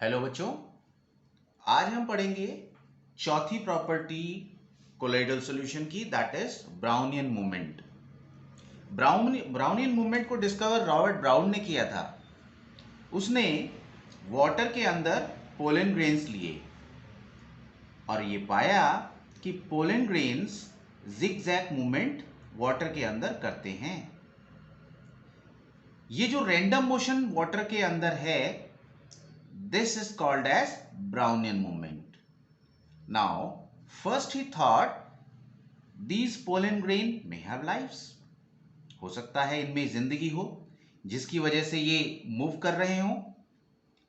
Hello बच्चों, आज हम पढ़ेंगे चौथी प्रॉपर्टी कोलाइडल सॉल्यूशन की, that is Brownian movement. Brownian movement को डिस्कवर रॉबर्ट ब्राउन ने किया था। उसने वाटर के अंदर पोलन ग्रेन्स लिए और ये पाया कि pollen grains zigzag movement water के अंदर करते हैं। ये जो रैंडम मोशन वाटर के अंदर है, this is called as Brownian movement. Now, first he thought these pollen grain may have lives. हो सकता है इनमें जिंदगी हो जिसकी वजह से ये मूव कर रहे हो।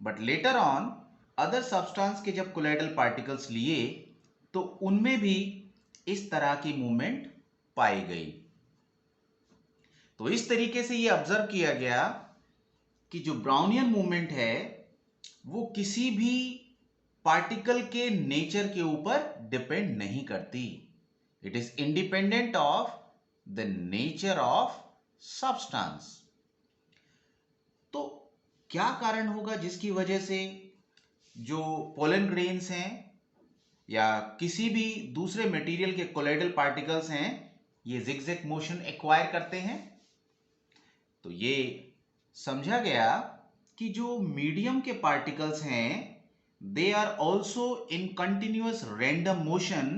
But later on other substance के जब कोलाइडल पार्टिकल्स लिए तो उनमें भी इस तरह की मूवमेंट पाई गई। तो इस तरीके से ये ऑब्जर्व किया गया कि जो ब्राउनियन मूवमेंट है वो किसी भी पार्टिकल के नेचर के ऊपर डिपेंड नहीं करती। It is independent of the nature of substance. तो क्या कारण होगा जिसकी वजह से जो पोलन ग्रेन्स हैं या किसी भी दूसरे मटेरियल के कोलाइडल पार्टिकल्स हैं ये जिगजैग मोशन एक्वायर करते हैं? तो ये समझा गया कि जो मीडियम के पार्टिकल्स हैं they are also in continuous random motion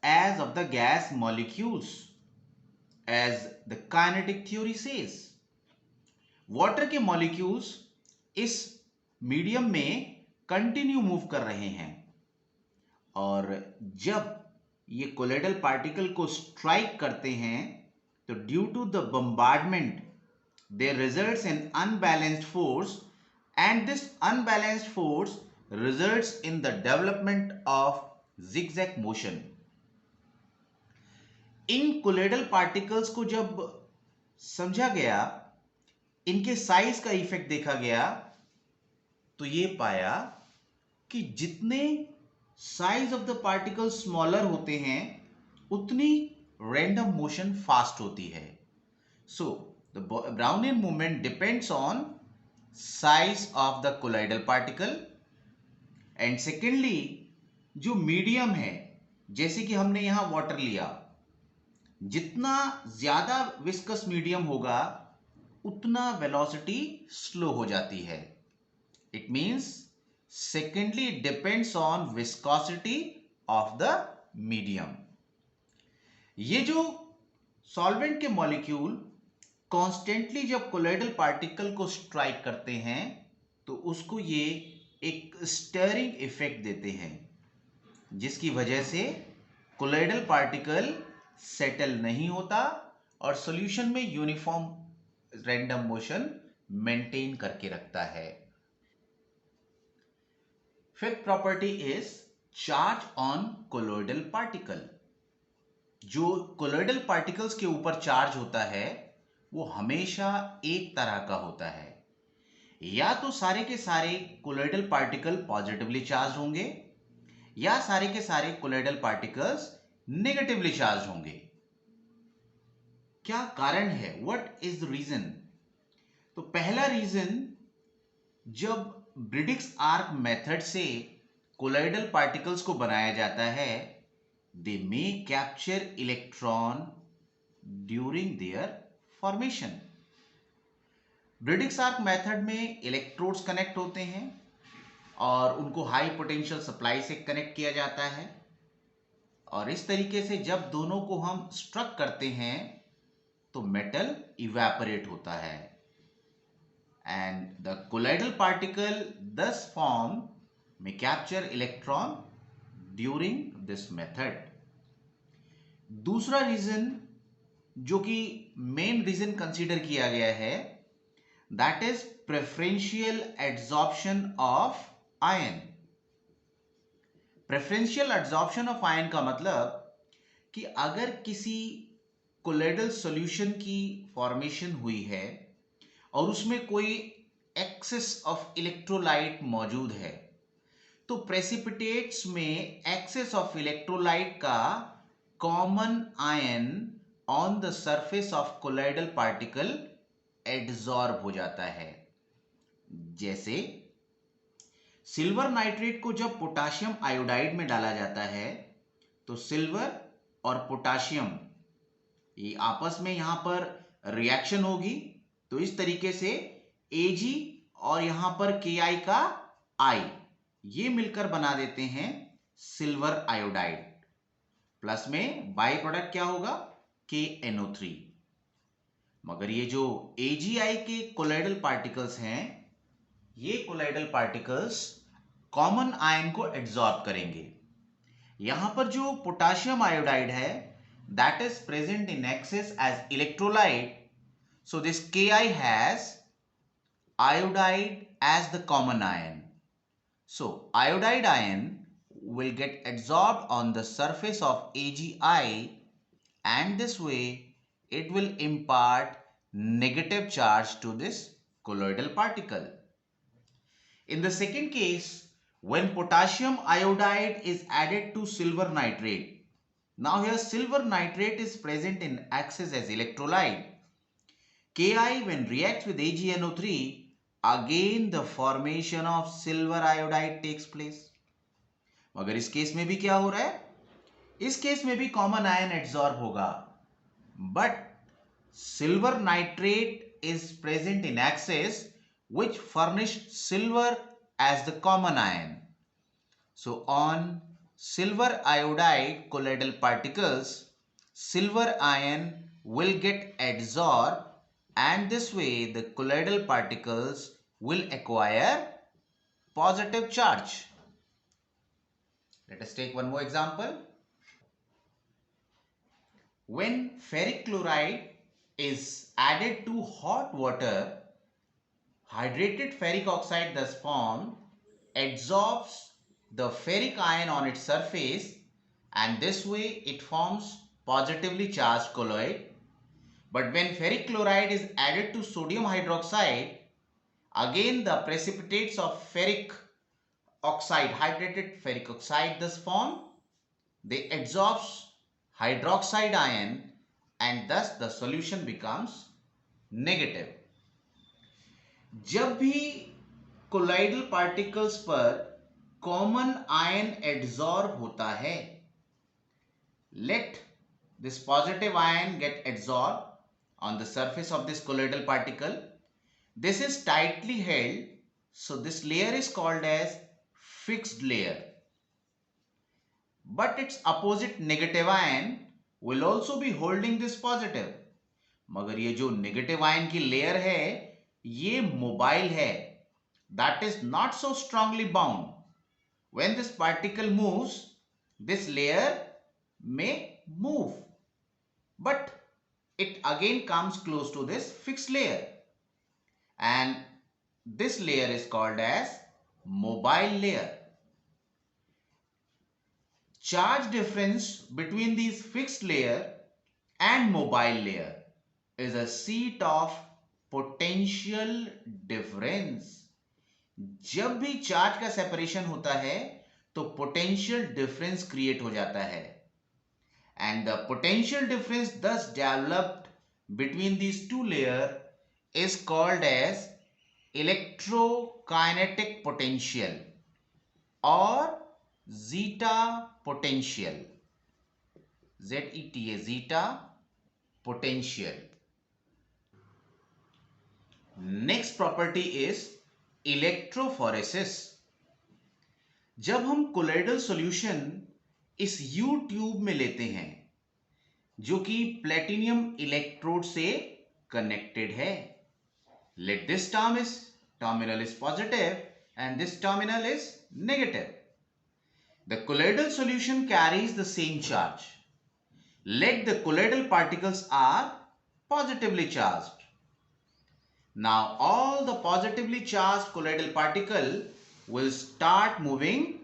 as of the gas molecules, as the kinetic theory says. Water के मॉलिक्यूल्स इस मीडियम में कंटिन्यू मूव कर रहे हैं और जब ये कोलाइडल पार्टिकल को स्ट्राइक करते हैं तो due to the bombardment there results in unbalanced force, and this unbalanced force results in the development of zigzag motion. In colloidal particles को जब समझा गया, इनके साइज का इफेक्ट देखा गया, तो ये पाया कि जितने size of the particle smaller होते हैं उतनी रैंडम मोशन फास्ट होती है। सो the Brownian movement depends on size of the colloidal particle, and secondly जो मीडियम है, जैसे कि हमने यहां वाटर लिया, जितना ज्यादा विस्कस मीडियम होगा उतना वेलोसिटी स्लो हो जाती है। It means secondly it depends on viscosity of the medium. ये जो सॉल्वेंट के मॉलिक्यूल कॉन्स्टेंटली जब कोलाइडल पार्टिकल को स्ट्राइक करते हैं तो उसको ये एक स्टरिंग इफेक्ट देते हैं जिसकी वजह से कोलाइडल पार्टिकल सेटल नहीं होता और सॉल्यूशन में यूनिफॉर्म रैंडम मोशन मेंटेन करके रखता है। Fifth property is charge on colloidal particle. जो कोलाइडल पार्टिकल्स के ऊपर चार्ज होता है वो हमेशा एक तरह का होता है। या तो सारे के सारे कोलाइडल पार्टिकल पॉजिटिवली चार्ज होंगे या सारे के सारे कोलाइडल पार्टिकल्स नेगेटिवली चार्ज होंगे। क्या कारण है? What is the reason? तो पहला रीजन, जब ब्रिडिक्स आर्क मेथड से कोलाइडल पार्टिकल्स को बनाया जाता है they may capture electron during their formation. Bredig's arc method में इलेक्ट्रोड्स कनेक्ट होते हैं और उनको हाई पोटेंशियल सप्लाई से कनेक्ट किया जाता है और इस तरीके से जब दोनों को हम स्ट्रक करते हैं तो मेटल इवेपोरेट होता है एंड द कोलाइडल पार्टिकल दस फॉर्म में capture electron during this method. दूसरा रीजन जो कि मेन रीजन कंसीडर किया गया है that is preferential adsorption of ion. Preferential adsorption of ion का मतलब कि अगर किसी कोलाइडल सॉल्यूशन की फॉर्मेशन हुई है और उसमें कोई एक्सेस ऑफ इलेक्ट्रोलाइट मौजूद है तो प्रेसिपिटेट्स में एक्सेस ऑफ इलेक्ट्रोलाइट का common ion on the surface of colloidal particle adsorb हो जाता है। जैसे सिल्वर नाइट्रेट को जब पोटाशियम आयोडाइड में डाला जाता है तो सिल्वर और पोटाशियम ये आपस में यहां पर रिएक्शन होगी, तो इस तरीके से Ag और यहां पर Ki का I ये मिलकर बना देते हैं सिल्वर आयोडाइड। प्लस में बाई प्रोडक्ट क्या होगा, KNO3। मगर ये जो AgI के कोलाइडल पार्टिकल्स हैं, ये कोलाइडल पार्टिकल्स कॉमन आयन को एब्जॉर्ब करेंगे। यहां पर जो पोटाशियम आयोडाइड है that is present in excess as electrolyte, so this Ki has iodide as the common ion. So iodide ion will get absorbed on the surface of AgI, and this way it will impart negative charge to this colloidal particle. In the second case, when potassium iodide is added to silver nitrate, now here silver nitrate is present in excess as electrolyte. Ki when reacts with AgNO3, again the formation of silver iodide takes place. मगर इस case में भी क्या हो रहा है, इस case में भी कॉमन आयन एब्जॉर्ब होगा, but silver nitrate is present in excess which furnished silver as the common ion. So on silver iodide colloidal particles, silver ion will get adsorbed, and this way the colloidal particles will acquire positive charge. Let us take one more example. When ferric chloride is added to hot water, hydrated ferric oxide thus formed absorbs the ferric ion on its surface, and this way it forms positively charged colloid. But when ferric chloride is added to sodium hydroxide, again the precipitates of ferric oxide, hydrated ferric oxide thus form. They absorb hydroxide ion, and thus the solution becomes negative. जब भी colloidal particles पर common ion adsorb होता है, let this positive ion get adsorbed on the surface of this colloidal particle. This is tightly held, so this layer is called as fixed layer. But its opposite negative ion will also be holding this positive. मगर ये जो negative ion की layer है ये mobile है, that is not so strongly bound. When this particle moves, this layer may move, but it again comes close to this fixed layer, and this layer is called as mobile layer. Charge difference between these fixed layer and mobile layer is a seat of potential difference. जब भी charge का separation होता है तो potential difference create हो जाता है, and the potential difference thus developed between these two layers is called as electrokinetic potential or zeta potential. ZETA, zeta potential. Next property is electrophoresis. जब हम कोलाइडल सॉल्यूशन इस U tube में लेते हैं जो कि प्लेटिनियम इलेक्ट्रोड से connected है, let this terminal is positive and this terminal is negative. The colloidal solution carries the same charge. Let the colloidal particles are positively charged. Now all the positively charged colloidal particle will start moving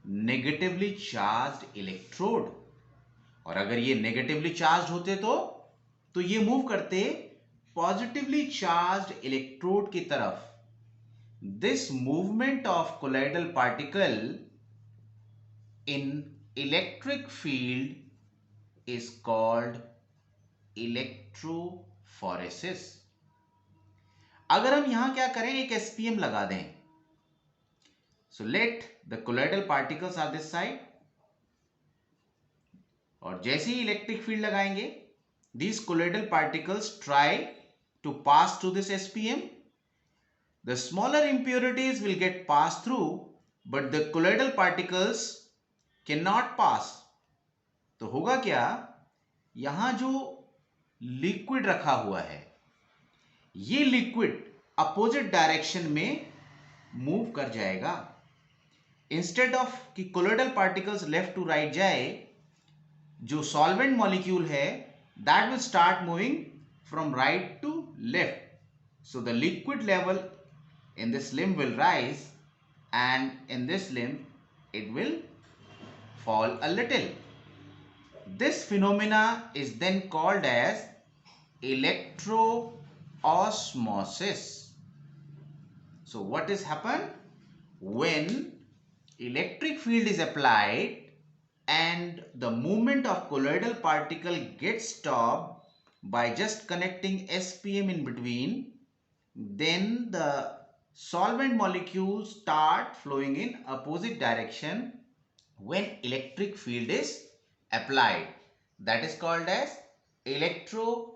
negatively charged electrode. और अगर ये negatively charge होते तो ये move करते positively charged electrode की तरफ. This movement of colloidal particle in electric field is called electrophoresis. अगर हम यहां क्या करें, एक एसपीएम लगा दें, So let the colloidal particles are this side, और जैसे ही इलेक्ट्रिक फील्ड लगाएंगे these colloidal particles try to pass through this SPM. The smaller impurities will get passed through, but the colloidal particles cannot pass. तो होगा क्या, यहां जो liquid रखा हुआ है ये लिक्विड अपोजिट डायरेक्शन में मूव कर जाएगा. इंस्टेड ऑफ कि colloidal particles left to right जाए, जो सॉल्वेंट मॉलिक्यूल है that will start moving from right to left. So the liquid level in this limb will rise and in this limb it will fall a little. This phenomena is then called as electroosmosis. So what has happened? When electric field is applied and the movement of colloidal particle gets stopped by just connecting SPM in between, then the solvent molecules start flowing in opposite direction when electric field is applied. That is called as electro